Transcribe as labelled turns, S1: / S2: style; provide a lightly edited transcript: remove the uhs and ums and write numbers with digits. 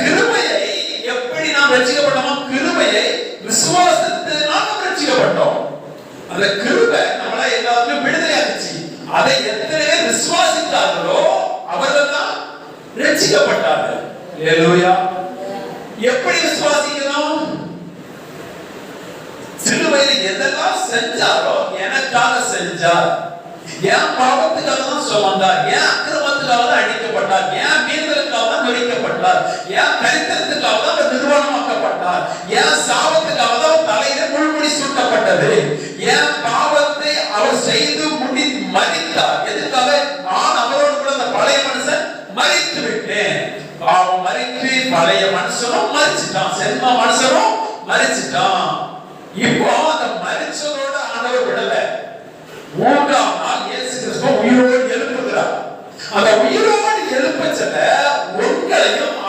S1: கிருபையை எப்படி நாம் ரட்சிக்கப்பட்டோமோ, கிருபையை விசுவாசத்தினால் நாம் ரட்சிக்கப்பட்டோம். அந்த கிருபை நம்மளை எல்லாத்துலயும் விடுதலையாச்சு. அதை எத்தனை விசுவாசித்தார்களோ அவர்கள் தான் ரட்சிக்கப்பட்டார்கள். ஹல்லேலூயா. எப்படி விசுவாசிக்கணும்? சிலுவையில் எதெல்லாம் செஞ்சாரோ எனக்காக செஞ்சார். என் பாவத்துக்காக தான் சுமந்தார், என் அக்கிரமத்துக்காக தான் அடிக்கப்பட்டார், என் மீறுதலுக்காக தான் நொடிக்கப்பட்டார், என் கரித்திரத்துக்காக தான் அவர் நிர்வாணமாக்கப்பட்டார், என் சாபத்துக்காக தான் தலையில முள்முடி சூட்டப்பட்டது, என் பாவத்தை அவர் செய்து முடி மரித்தார். எதுக்காக? நான் அவரோடு கூட அந்த பழைய மனுஷன் மரித்து விட்டேன். பாவம் மரித்து பழைய மனுஷனும் மரிச்சிட்டான், சென்ம மனுஷனும் மரிச்சிட்டான். இப்போ அந்த மரிச்சதோட ஆண்டவர் விடல. மூன்றாம் நாள் இயேசு கிறிஸ்து உயிரோடு எழுப்புகிறார். அந்த உயிரோடு எழுப்பச்சல உங்களையும்